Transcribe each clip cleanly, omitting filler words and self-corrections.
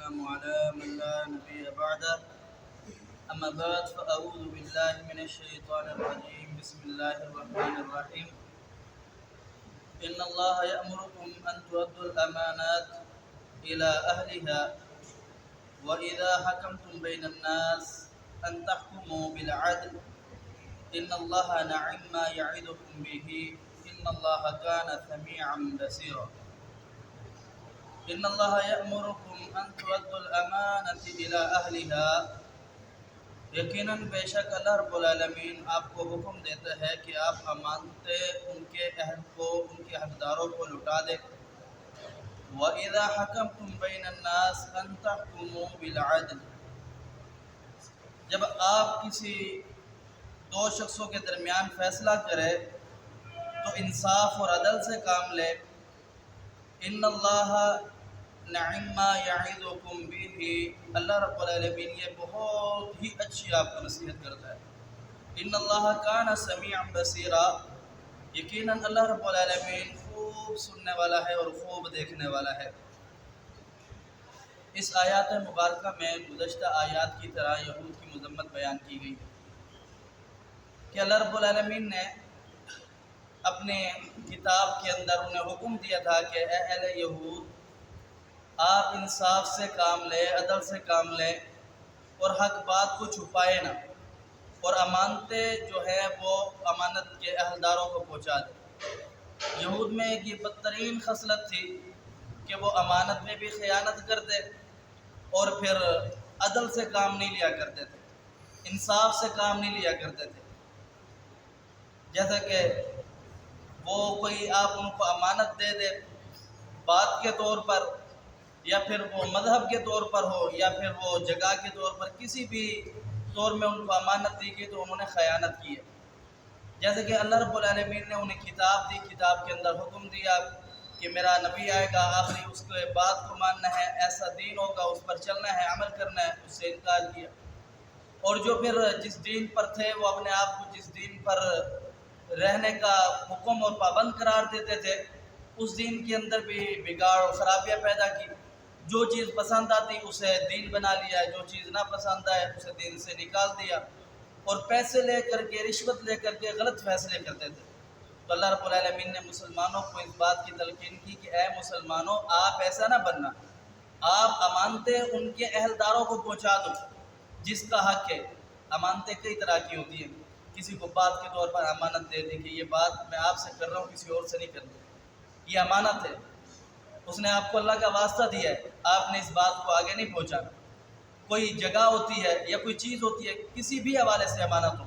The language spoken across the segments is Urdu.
والسلام على من لا نبي بعده. أما بعد فأعوذ بالله من الشيطان الرجيم. بسم الله الرحمن الرحيم. إن الله يأمركم أن تؤدوا الأمانات إلى أهلها وإذا حكمتم بين الناس أن تحكموا بالعدل إن الله نعم ما يعظكم به إن الله كان سميعا بصيرا. إن الله يأمركم أن تؤدوا الأمانة إلى أهلها. یقیناً بے شک اللہ رب العالمین آپ کو حکم دیتا ہے کہ آپ امانتیں ان کے اہل کو، ان کے حقداروں کو لوٹا دیں. وَإِذَا حَكَمْتُمْ بَيْنَ النَّاسِ أَن تَحْكُمُوا بِالْعَدْلِ. جب آپ کسی دو شخصوں کے درمیان فیصلہ کرے تو انصاف اور عدل سے کام لے. ان اللہ نعم ما یعظکم بہ. اللہ رب العالمین یہ بہت ہی اچھی آپ کو نصیحت کرتا ہے. ان اللہ کان سمیعا بصیرا. یقیناً اللہ رب العالمین خوب سننے والا ہے اور خوب دیکھنے والا ہے. اس آیات مبارکہ میں گزشتہ آیات کی طرح یہود کی مذمت بیان کی گئی کہ اللہ رب العالمین نے اپنے کتاب کے اندر انہیں حکم دیا تھا کہ اے اہل یہود، آپ انصاف سے کام لیں، عدل سے کام لیں اور حق بات کو چھپائے نہ، اور امانتیں جو ہے وہ امانت کے اہلداروں کو پہنچا دیں. یہود میں ایک یہ بدترین خصلت تھی کہ وہ امانت میں بھی خیانت کرتے اور پھر عدل سے کام نہیں لیا کرتے تھے، انصاف سے کام نہیں لیا کرتے تھے. جیسا کہ وہ کوئی آپ ان کو امانت دے دے بات کے طور پر، یا پھر وہ مذہب کے طور پر ہو، یا پھر وہ جگہ کے طور پر، کسی بھی طور میں ان کو امانت دی گئی تو انہوں نے خیانت کی ہے. جیسے کہ اللہ رب العالمین نے انہیں کتاب دی، کتاب کے اندر حکم دیا کہ میرا نبی آئے گا، آخری اس کے بات کو ماننا ہے، ایسا دین ہوگا، اس پر چلنا ہے، عمل کرنا ہے. اس سے انکار کیا. اور جو پھر جس دین پر تھے وہ اپنے آپ کو جس دین پر رہنے کا حکم اور پابند قرار دیتے تھے، اس دین کے اندر بھی بگاڑ اور خرابیاں پیدا کی. جو چیز پسند آتی اسے دین بنا لیا، جو چیز نہ پسند آئے اسے دین سے نکال دیا، اور پیسے لے کر کے، رشوت لے کر کے غلط فیصلے کرتے تھے. تو اللہ رب العالمین نے مسلمانوں کو اس بات کی تلقین کی کہ اے مسلمانوں، آپ ایسا نہ بننا، آپ امانتیں ان کے اہلداروں کو پہنچا دو جس کا حق ہے. امانتیں کئی طرح کی ہوتی ہیں. کسی کو بات کے طور پر امانت دے دی کہ یہ بات میں آپ سے کر رہا ہوں، کسی اور سے نہیں کرنا، یہ امانت ہے. اس نے آپ کو اللہ کا واسطہ دیا ہے، آپ نے اس بات کو آگے نہیں پہنچانا. کوئی جگہ ہوتی ہے یا کوئی چیز ہوتی ہے، کسی بھی حوالے سے امانت ہو.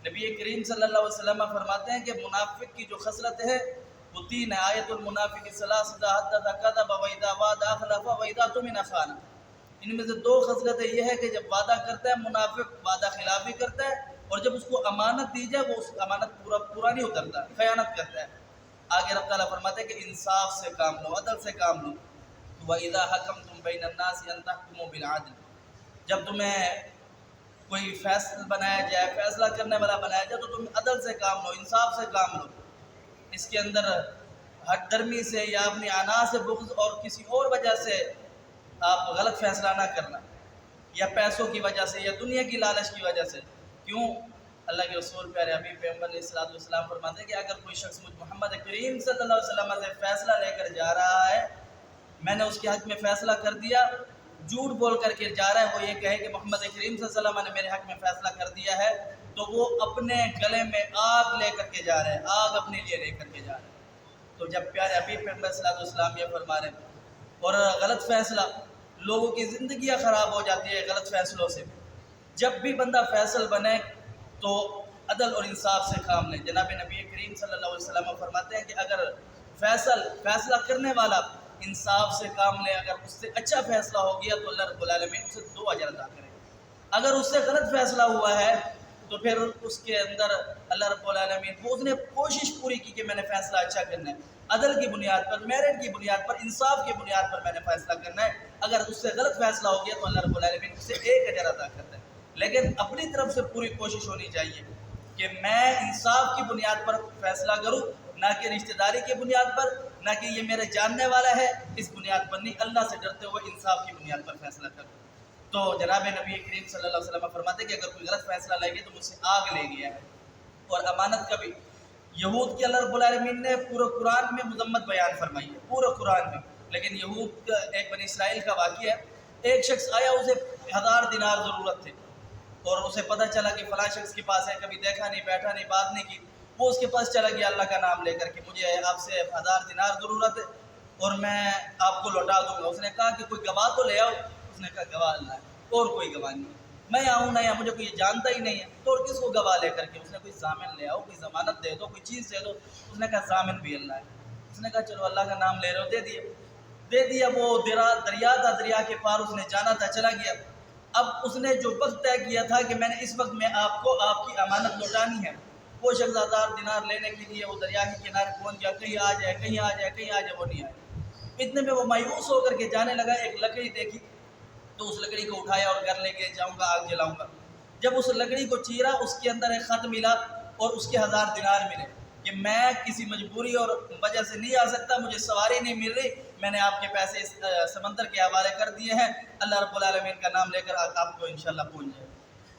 نبی کریم صلی اللہ علیہ وسلم فرماتے ہیں کہ منافق کی جو خصلت ہے وہ 3 ہے. آیت المنافق ثلاث: اذا حدث كذب واذا وعد اخلف واذا اؤتمن خان. ان میں سے 2 خصلتیں یہ ہے کہ جب وعدہ کرتا ہے منافق وعدہ خلافی کرتا ہے، اور جب اس کو امانت دی جائے وہ اس امانت پورا نہیں اترتا، خیانت کرتا ہے. آگے رب تعالیٰ فرماتے ہیں کہ انصاف سے کام لو، عدل سے کام لو. وَإِذَا حَكَمْتُمْ بَيْنَ النَّاسِ أَن تَحْكُمُوا بِالْعَدْلِ. جب تمہیں کوئی فیصلہ بنایا جائے، فیصلہ کرنے والا بنایا جائے، تو تم عدل سے کام لو، انصاف سے کام لو. اس کے اندر حق درمی سے یا اپنی انا سے بغض اور کسی اور وجہ سے آپ غلط فیصلہ نہ کرنا، یا پیسوں کی وجہ سے یا دنیا کی لالچ کی وجہ سے. کیوں؟ اللہ کے رسول پیارے حبیب پیغمبر علیہ السلام فرماتے ہیں کہ اگر کوئی شخص مجھ محمد کریم صلی اللہ علیہ وسلم سے فیصلہ لے کر جا رہا ہے، میں نے اس کے حق میں فیصلہ کر دیا، جھوٹ بول کر کے جا رہا ہے، وہ یہ کہے کہ محمد کریم صلی اللہ علیہ وسلم نے میرے حق میں فیصلہ کر دیا ہے، تو وہ اپنے گلے میں آگ لے کر کے جا رہا ہے، آگ اپنے لیے لے کر کے جا رہا ہے. تو جب پیارے حبیب پیغمبر صلی اللہ علیہ وسلم یہ فرما رہے ہیں، اور غلط فیصلہ، لوگوں کی زندگیاں خراب ہو جاتی ہے غلط فیصلوں سے. جب بھی بندہ فیصل بنے تو عدل اور انصاف سے کام لیں. جناب نبی کریم صلی اللہ علیہ وسلم فرماتے ہیں کہ اگر فیصلہ کرنے والا انصاف سے کام لے، اگر اس سے اچھا فیصلہ ہو گیا تو اللہ رب العالمین اسے 2 اجر عطا کرے. اگر اس سے غلط فیصلہ ہوا ہے تو پھر اس کے اندر اللہ رب العالمین وہ اس نے کوشش پوری کی کہ میں نے فیصلہ اچھا کرنا ہے، عدل کی بنیاد پر، میرٹ کی بنیاد پر، انصاف کی بنیاد پر میں نے فیصلہ کرنا ہے. اگر اس سے غلط فیصلہ ہو گیا تو اللہ رب العالمین اسے 1 اجر عطا کرتا ہے. لیکن اپنی طرف سے پوری کوشش ہونی چاہیے کہ میں انصاف کی بنیاد پر فیصلہ کروں، نہ کہ رشتہ داری کی بنیاد پر، نہ کہ یہ میرے جاننے والا ہے، اس بنیاد پر نہیں، اللہ سے ڈرتے ہوئے انصاف کی بنیاد پر فیصلہ کر۔ تو جناب نبی کریم صلی اللہ علیہ وسلم فرماتے ہیں کہ اگر کوئی غلط فیصلہ لے گیا تو مجھ سے آگ لے گیا ہے۔ اور امانت کا بھی یہود کی اللہ رب العالمین نے پورے قرآن میں مذمت بیان فرمائی ہے، پورے قرآن میں۔ لیکن یہود کا ایک بنی اسرائیل کا واقعہ ہے، ایک شخص آیا، اسے 1000 دینار ضرورت تھے، اور اسے پتہ چلا کہ فلاں شخص کے پاس ہے، کبھی دیکھا نہیں، بیٹھا نہیں، بات نہیں کی، وہ اس کے پاس چلا گیا اللہ کا نام لے کر کہ مجھے آپ سے 1000 دینار ضرورت ہے اور میں آپ کو لوٹا دوں گا۔ اس نے کہا کہ کوئی گواہ تو لے آؤ۔ اس نے کہا گواہ اللہ ہے، اور کوئی گواہ نہیں، میں آؤں نہ یا مجھے کوئی جانتا ہی نہیں ہے تو اور کس کو گواہ لے کر کے؟ اس نے کوئی ضامن لے آؤ، کوئی ضمانت دے دو، کوئی چیز دے دو۔ اس نے کہا ضامن بھی اللہ ہے۔ اس نے کہا چلو اللہ کا نام لے رہے ہو، دے دیا۔ وہ دریا تھا، دریا کے پار اس نے جانا تھا، چلا گیا۔ اب اس نے جو وقت طے کیا تھا کہ میں نے اس وقت میں آپ کو آپ کی امانت لوٹانی ہے، وہ شخص 1000 دینار لینے کے لیے وہ دریا کے کنارے پہنچ گیا، کہیں آ جائے، کہیں آ جائے، کہیں آ جائے، وہ نہیں آیا۔ اتنے میں وہ مایوس ہو کر کے جانے لگا، ایک لکڑی دیکھی تو اس لکڑی کو اٹھایا اور گھر لے کے جاؤں گا، آگ جلاؤں گا۔ جب اس لکڑی کو چیرا، اس کے اندر ایک خط ملا اور اس کے 1000 دینار ملے کہ میں کسی مجبوری اور وجہ سے نہیں آ سکتا، مجھے سواری نہیں مل رہی، میں نے آپ کے پیسے اس سمندر کے حوالے کر دیے ہیں، اللہ رب العالمین کا نام لے کر آپ کو انشاءاللہ پہنچ جائے۔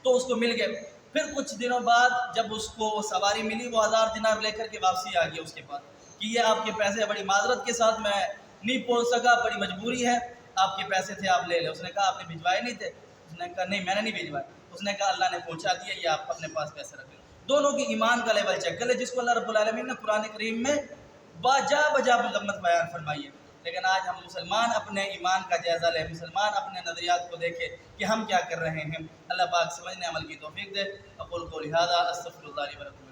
تو اس کو مل گئے۔ پھر کچھ دنوں بعد جب اس کو سواری ملی، وہ 1000 دینار لے کر کے واپسی آ گیا اس کے پاس کہ یہ آپ کے پیسے، بڑی معذرت کے ساتھ میں نہیں پہنچ سکا، بڑی مجبوری ہے، آپ کے پیسے تھے، آپ لے لیں۔ اس نے کہا آپ نے بھجوائے نہیں تھے؟ اس نے کہا نہیں میں نے نہیں بھجوائے۔ اس نے کہا اللہ نے پہنچا دیا، یہ آپ اپنے پاس پیسے رکھ لیں۔ دونوں کی ایمان کا لیول چیک کر لے، جس کو اللہ رب العالمین نے قرآن کریم میں باجا بجا مذمت بیان فرمائی ہے۔ لیکن آج ہم مسلمان اپنے ایمان کا جائزہ لیں، مسلمان اپنے نظریات کو دیکھیں کہ ہم کیا کر رہے ہیں۔ اللہ پاک سمجھنے عمل کی توفیق دے۔ اقول قولی ھذا استغفر اللہ لی ولکم۔